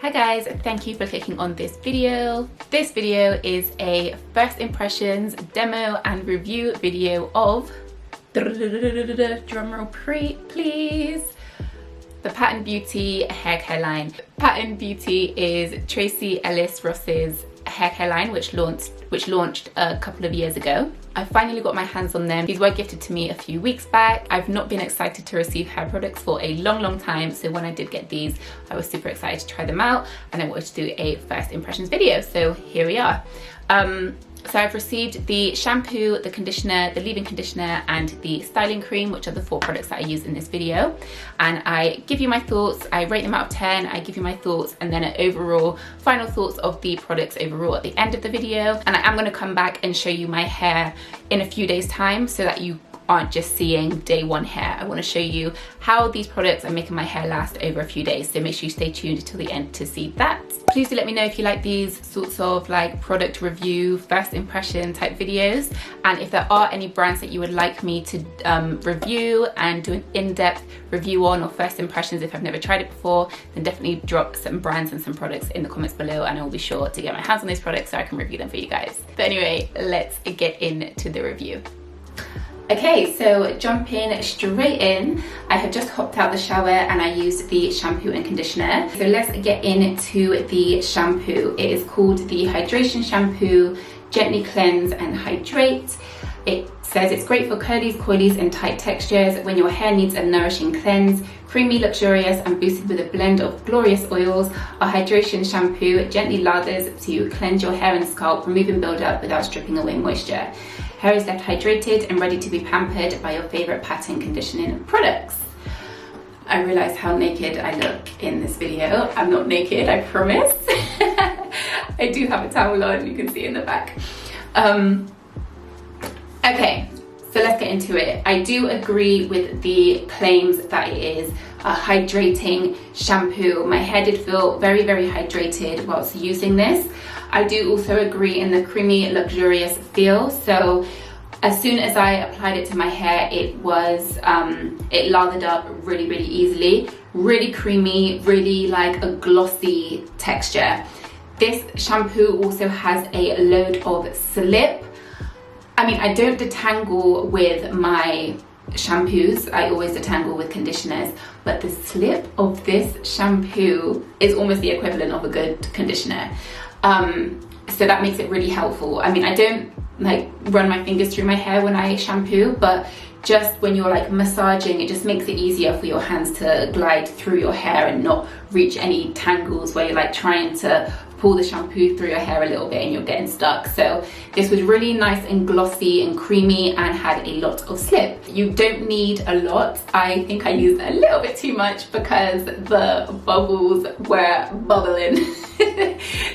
Hi guys, thank you for clicking on this video. This video is a first impressions demo and review video of, drumroll please, the Pattern Beauty hair care line. Pattern Beauty is Tracee Ellis Ross's hair care line, which launched a couple of years ago. I finally got my hands on them. These were gifted to me a few weeks back. I've not been excited to receive hair products for a long time, so when I did get these, I was super excited to try them out and I wanted to do a first impressions video, so here we are. So I've received the shampoo, the conditioner, the leave-in conditioner, and the styling cream, which are the 4 products that I use in this video. And I give you my thoughts, I rate them out of 10, I give you my thoughts, and then an overall final thoughts of the products overall at the end of the video. And I am going to come back and show you my hair in a few days' time so that you aren't just seeing day 1 hair. I want to show you how these products are making my hair last over a few days, so make sure you stay tuned until the end to see that. Please do let me know if you like these sorts of like product review, first impression type videos, and if there are any brands that you would like me to review and do an in-depth review on, or first impressions if I've never tried it before, then definitely drop some brands and some products in the comments below and I will be sure to get my hands on those products so I can review them for you guys. But anyway, let's get into the review. Okay, so jumping straight in, I have just hopped out the shower and I used the shampoo and conditioner. So let's get into the shampoo. It is called the Hydration Shampoo, Gently Cleanse and Hydrate. It says it's great for curlies, coilies and tight textures when your hair needs a nourishing cleanse. Creamy, luxurious and boosted with a blend of glorious oils, our hydration shampoo gently lathers to cleanse your hair and scalp, removing buildup without stripping away moisture. Hair is left hydrated and ready to be pampered by your favorite pattern conditioning products. I realize how naked I look in this video. I'm not naked, I promise. I do have a towel on, you can see in the back. Okay, so let's get into it. I do agree with the claims that it is a hydrating shampoo. My hair did feel very hydrated whilst using this. I do also agree in the creamy, luxurious feel. So as soon as I applied it to my hair, it was, it lathered up really easily. Really creamy, really like a glossy texture. This shampoo also has a load of slip. I mean, I don't detangle with my shampoos, I always detangle with conditioners, but the slip of this shampoo is almost the equivalent of a good conditioner. So that makes it really helpful. I mean, I don't like run my fingers through my hair when I shampoo, but just when you're like massaging, it just makes it easier for your hands to glide through your hair and not reach any tangles where you're like trying to pull the shampoo through your hair a little bit and you're getting stuck. So this was really nice and glossy and creamy and had a lot of slip. You don't need a lot. I think I used a little bit too much because the bubbles were bubbling.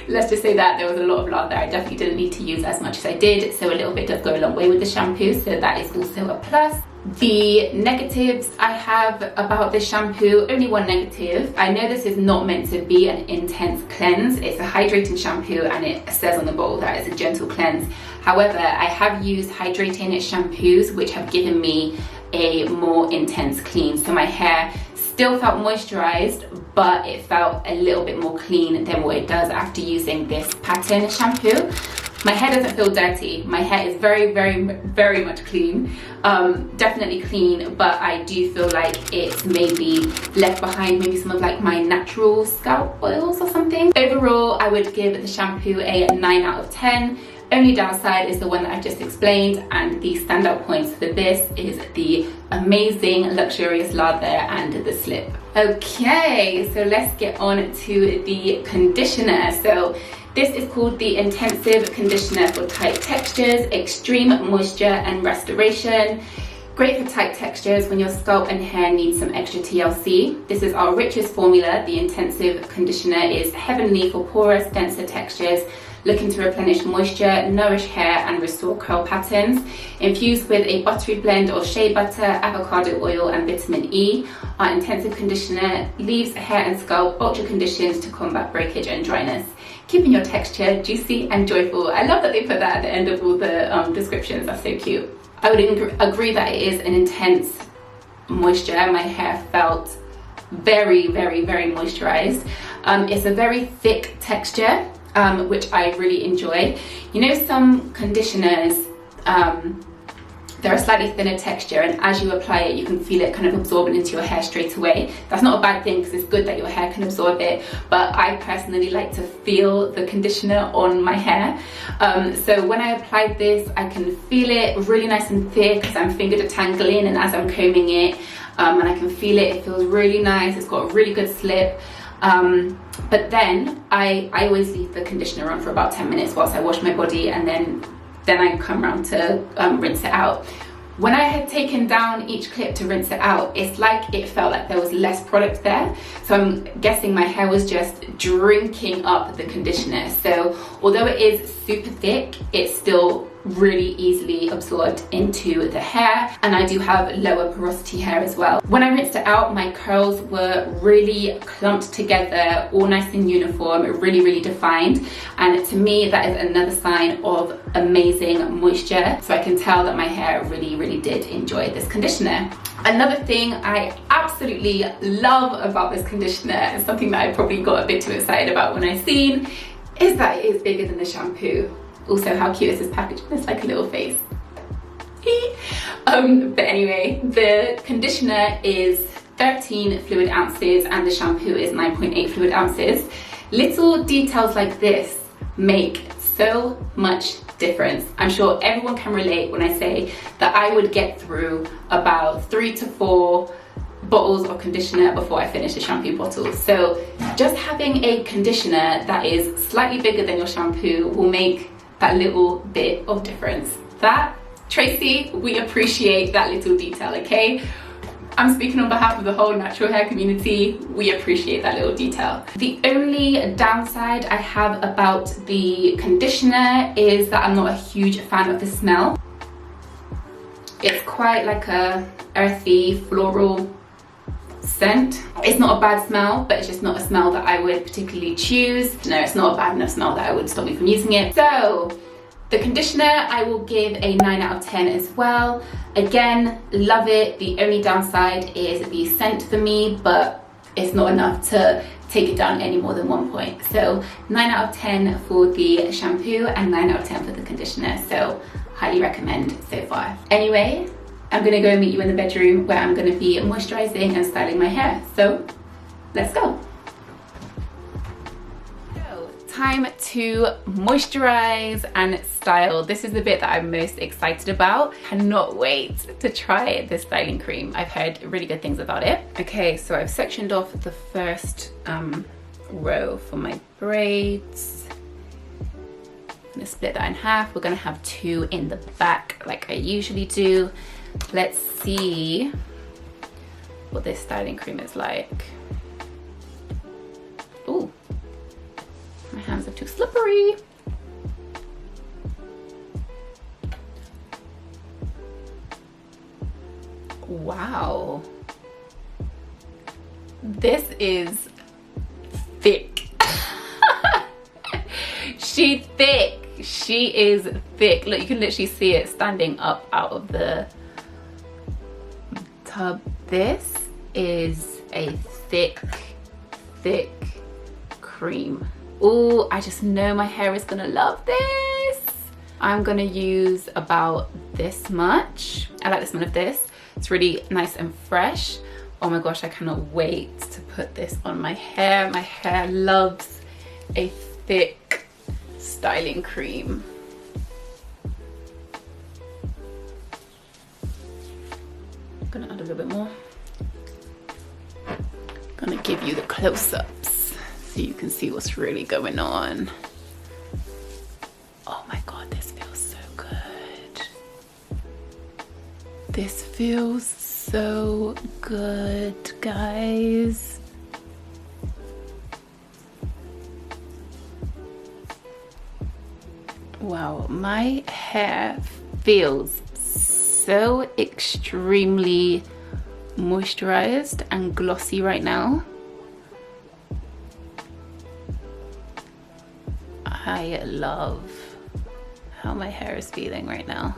Let's just say that there was a lot of lather. I definitely didn't need to use as much as I did, so a little bit does go a long way with the shampoo, so that is also a plus. The negatives I have about this shampoo, only one negative. I know this is not meant to be an intense cleanse. It's a hydrating shampoo and it says on the bottle that it's a gentle cleanse. However, I have used hydrating shampoos which have given me a more intense clean. So my hair still felt moisturized, but it felt a little bit more clean than what it does after using this pattern shampoo. My hair doesn't feel dirty. My hair is very much clean. Definitely clean, but I do feel like it's maybe left behind maybe some of like my natural scalp oils or something. Overall, I would give the shampoo a 9 out of 10. Only downside is the one that I've just explained, and the standout points for this is the amazing luxurious lather and the slip. Okay, so let's get on to the conditioner. So this is called the Intensive Conditioner for Tight Textures, Extreme Moisture and Restoration. Great for tight textures when your scalp and hair need some extra TLC. This is our richest formula. The Intensive Conditioner is heavenly for porous, denser textures, looking to replenish moisture, nourish hair and restore curl patterns. Infused with a buttery blend of shea butter, avocado oil and vitamin E, our intensive conditioner leaves hair and scalp ultra conditioned to combat breakage and dryness, keeping your texture juicy and joyful. I love that they put that at the end of all the descriptions. That's so cute. I would agree that it is an intense moisture. My hair felt very, very, very moisturized. It's a very thick texture, which I really enjoy. You know, some conditioners, they're a slightly thinner texture, and as you apply it, you can feel it kind of absorbing into your hair straight away. That's not a bad thing, because it's good that your hair can absorb it, but I personally like to feel the conditioner on my hair. So when I applied this, I can feel it really nice and thick as I'm finger detangling and as I'm combing it, and I can feel it. It feels really nice. It's got a really good slip. But then I always leave the conditioner on for about 10 minutes whilst I wash my body, and then I come around to rinse it out. When I had taken down each clip to rinse it out, it's like it felt like there was less product there. So I'm guessing my hair was just drinking up the conditioner. So although it is super thick, it's still really easily absorbed into the hair, and I do have lower porosity hair as well. When I rinsed it out, my curls were really clumped together, all nice and uniform, really, really defined, and to me that is another sign of amazing moisture. So I can tell that my hair really, really did enjoy this conditioner. Another thing I absolutely love about this conditioner, and something that I probably got a bit too excited about when I seen, is that it is bigger than the shampoo. Also, how cute is this package? It's like a little face. But anyway, the conditioner is 13 fluid ounces and the shampoo is 9.8 fluid ounces. Little details like this make so much difference. I'm sure everyone can relate when I say that I would get through about 3 to 4 bottles of conditioner before I finish a shampoo bottle. So just having a conditioner that is slightly bigger than your shampoo will make that little bit of difference. That, Tracee, we appreciate that little detail, okay? I'm speaking on behalf of the whole natural hair community. We appreciate that little detail. The only downside I have about the conditioner is that I'm not a huge fan of the smell. It's quite like a earthy, floral scent. It's not a bad smell, but it's just not a smell that I would particularly choose. No, it's not a bad enough smell that I would stop me from using it. So the conditioner, I will give a 9 out of 10 as well. Again, love it. The only downside is the scent for me, but it's not enough to take it down any more than 1 point. So 9 out of 10 for the shampoo and 9 out of 10 for the conditioner. So highly recommend so far. Anyway, I'm gonna go meet you in the bedroom where I'm gonna be moisturizing and styling my hair. So let's go. So, time to moisturize and style. This is the bit that I'm most excited about. Cannot wait to try this styling cream. I've heard really good things about it. Okay, so I've sectioned off the first row for my braids. I'm gonna split that in half. We're gonna have 2 in the back like I usually do. Let's see what this styling cream is like. Ooh, my hands are too slippery. Wow, this is thick. She's thick. She is thick. Look, you can literally see it standing up out of the tub. This is a thick cream. Oh, I just know my hair is gonna love this. I'm gonna use about this much. I like the smell of this. It's really nice and fresh. Oh my gosh, I cannot wait to put this on my hair. My hair loves a thick styling cream. I'm gonna add a little bit more. Gonna give you the close-ups so you can see what's really going on. Oh my god, this feels so good. This feels so good, guys. Wow, my hair feels so extremely moisturized and glossy right now. I love how my hair is feeling right now.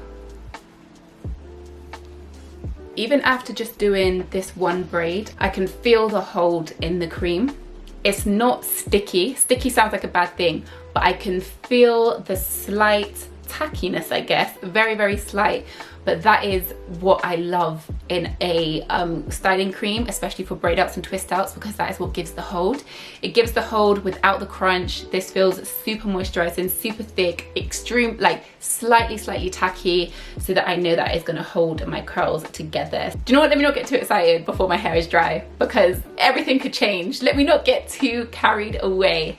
even after just doing this one braid, I can feel the hold in the cream. It's not sticky. Sticky sounds like a bad thing, but I can feel the slight tackiness, I guess, very, very slight. But that is what I love in a styling cream, especially for braid outs and twist outs, because that is what gives the hold. It gives the hold without the crunch. This feels super moisturizing, super thick, extreme, like slightly tacky, so that I know that it's gonna hold my curls together. Do you know what? Let me not get too excited before my hair is dry, because everything could change. Let me not get too carried away.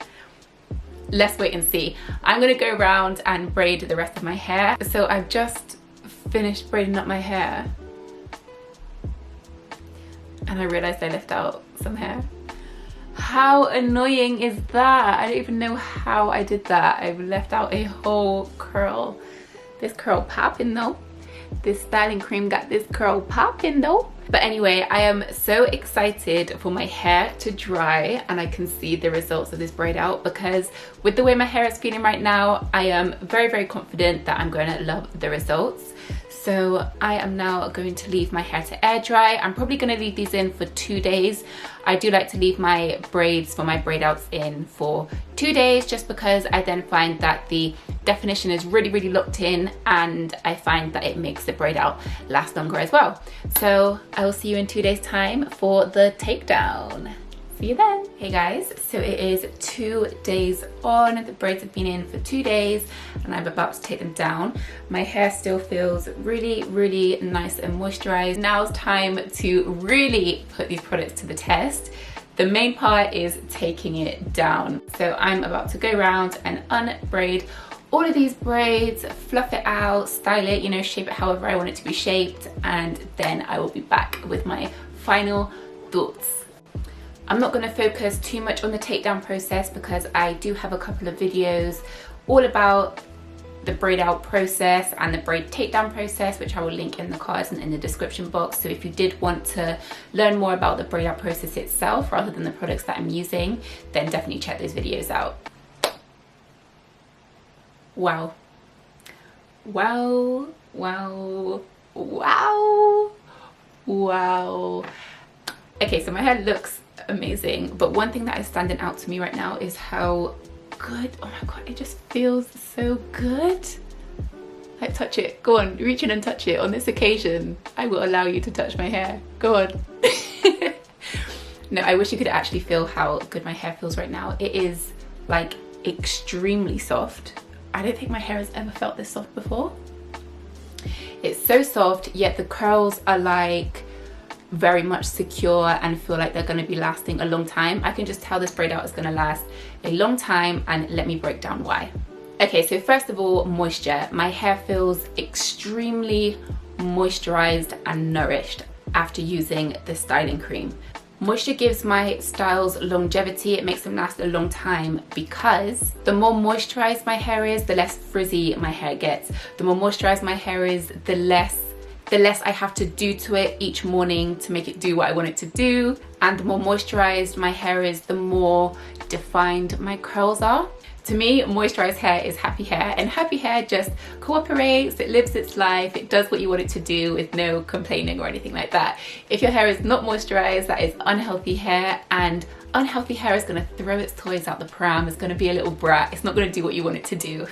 Let's wait and see. I'm gonna go around and braid the rest of my hair. So I've just finished braiding up my hair and I realized I left out some hair. How annoying is that? I don't even know how I did that. I've left out a whole curl. This curl popping though. This styling cream got this curl popping though. But anyway, I am so excited for my hair to dry and I can see the results of this braid out, because with the way my hair is feeling right now, I am very, very confident that I'm going to love the results. So I am now going to leave my hair to air dry. I'm probably going to leave these in for 2 days. I do like to leave my braids for my braid outs in for 2 days, just because I then find that the definition is really, really locked in, and I find that it makes the braid out last longer as well. So I will see you in 2 days time for the takedown. See you then. Hey guys, so it is 2 days on. The braids have been in for 2 days and I'm about to take them down. My hair still feels really, really nice and moisturized. Now's time to really put these products to the test. The main part is taking it down. So I'm about to go around and unbraid all of these braids, fluff it out, style it, you know, shape it however I want it to be shaped, and then I will be back with my final thoughts. I'm not going to focus too much on the takedown process because I do have a couple of videos all about the braid out process and the braid takedown process, which I will link in the cards and in the description box. So if you did want to learn more about the braid out process itself rather than the products that I'm using, then definitely check those videos out. Wow. Wow, wow, wow, wow. Okay, so my hair looks amazing, but one thing that is standing out to me right now is how good, oh my god, it just feels so good. Like, touch it, go on, reach in and touch it. On this occasion, I will allow you to touch my hair, go on. No, I wish you could actually feel how good my hair feels right now. It is like extremely soft. I don't think my hair has ever felt this soft before. It's so soft, yet the curls are like very much secure and feel like they're going to be lasting a long time. I can just tell this braid out is going to last a long time, and let me break down why. Okay, so first of all, moisture. My hair feels extremely moisturized and nourished after using the styling cream. Moisture gives my styles longevity. It makes them last a long time, because the more moisturized my hair is, the less frizzy my hair gets. The more moisturized my hair is, the less I have to do to it each morning to make it do what I want it to do. And the more moisturized my hair is, the more defined my curls are. To me, moisturized hair is happy hair, and happy hair just cooperates, it lives its life, it does what you want it to do with no complaining or anything like that. If your hair is not moisturized, that is unhealthy hair, and unhealthy hair is gonna throw its toys out the pram, it's gonna be a little brat, it's not gonna do what you want it to do.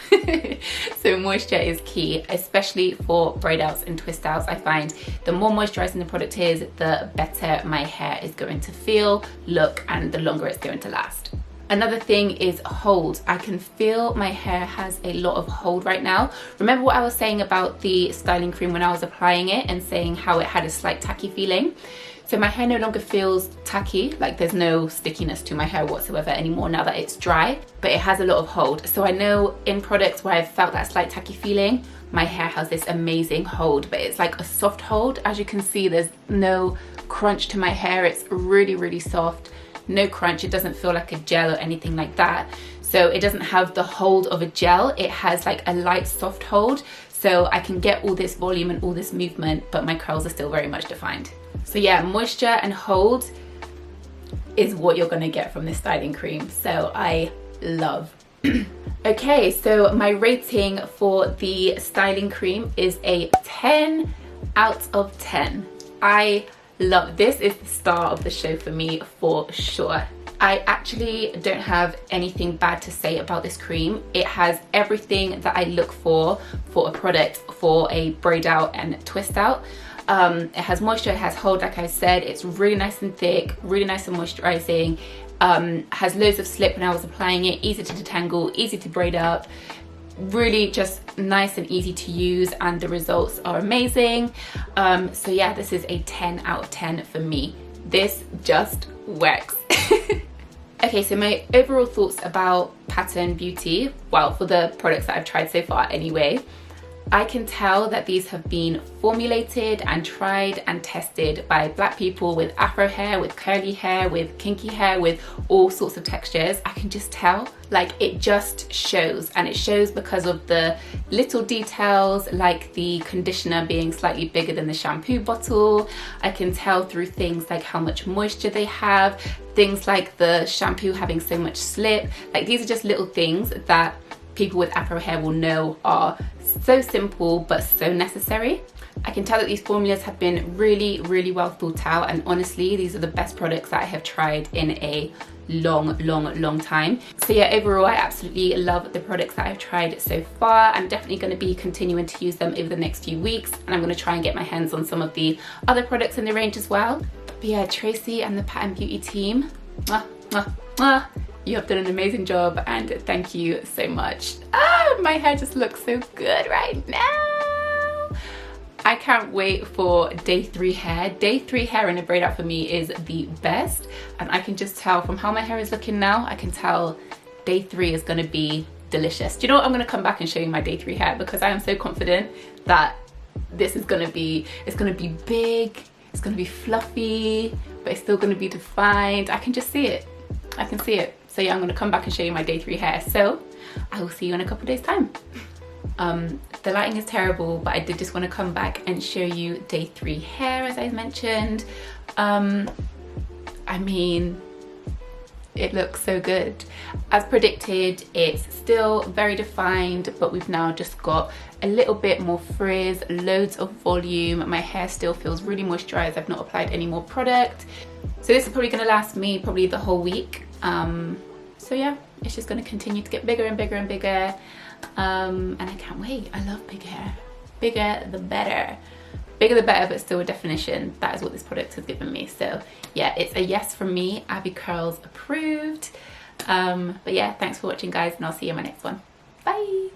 So moisture is key, especially for braid outs and twist outs. I find the more moisturizing the product is, the better my hair is going to feel, look, and the longer it's going to last. Another thing is hold. I can feel my hair has a lot of hold right now. Remember what I was saying about the styling cream when I was applying it and saying how it had a slight tacky feeling? So my hair no longer feels tacky, like there's no stickiness to my hair whatsoever anymore now that it's dry, but it has a lot of hold. So I know in products where I've felt that slight tacky feeling, my hair has this amazing hold, but it's like a soft hold. As you can see, there's no crunch to my hair. It's really, really soft. No crunch, it doesn't feel like a gel or anything like that. So it doesn't have the hold of a gel, it has like a light soft hold. So I can get all this volume and all this movement, but my curls are still very much defined. So yeah, moisture and hold is what you're gonna get from this styling cream. So I love. Okay, so my rating for the styling cream is a 10 out of 10. I love this. Is the star of the show for me for sure. I actually don't have anything bad to say about this cream. It has everything that I look for a product for a braid out and twist out. It has moisture, it has hold, like I said. It's really nice and thick, really nice and moisturizing. Has loads of slip when I was applying it, easy to detangle, easy to braid up. Really just nice and easy to use, and the results are amazing. So yeah, this is a 10 out of 10 for me. This just works. Okay, so my overall thoughts about Pattern Beauty, well, for the products that I've tried so far anyway, I can tell that these have been formulated and tried and tested by black people with afro hair, with curly hair, with kinky hair, with all sorts of textures. I can just tell, like, it just shows, and it shows because of the little details, like the conditioner being slightly bigger than the shampoo bottle. I can tell through things like how much moisture they have, things like the shampoo having so much slip. Like, these are just little things that people with afro hair will know are so simple but so necessary. I can tell that these formulas have been really well thought out, and honestly, these are the best products that I have tried in a long time. So yeah, overall, I absolutely love the products that I've tried so far. I'm definitely going to be continuing to use them over the next few weeks, and I'm going to try and get my hands on some of the other products in the range as well. But yeah, Tracee and the Pattern Beauty team, you have done an amazing job, and thank you so much. My hair just looks so good right now. I can't wait for day 3 hair. Day 3 hair in a braid out for me is the best, and I can just tell from how my hair is looking now, I can tell day 3 is going to be delicious. Do you know what? I'm going to come back and show you my day 3 hair, because I am so confident that this is going to be, it's going to be big, it's going to be fluffy, but it's still going to be defined. I can just see it. I can see it. So yeah, I'm going to come back and show you my day 3 hair. So I will see you in a couple of days time. The lighting is terrible, but I did just want to come back and show you day 3 hair, as I mentioned. I mean, it looks so good. As predicted, it's still very defined, but we've now just got a little bit more frizz, loads of volume. My hair still feels really moisturized. I've not applied any more product. So this is probably going to last me probably the whole week. So yeah, it's just going to continue to get bigger and bigger and bigger. And I can't wait. I love big hair. Bigger the better. Bigger the better, but still a definition. That is what this product has given me. So yeah, it's a yes from me. AbbieCurls approved. But yeah, thanks for watching, guys, and I'll see you in my next one. Bye.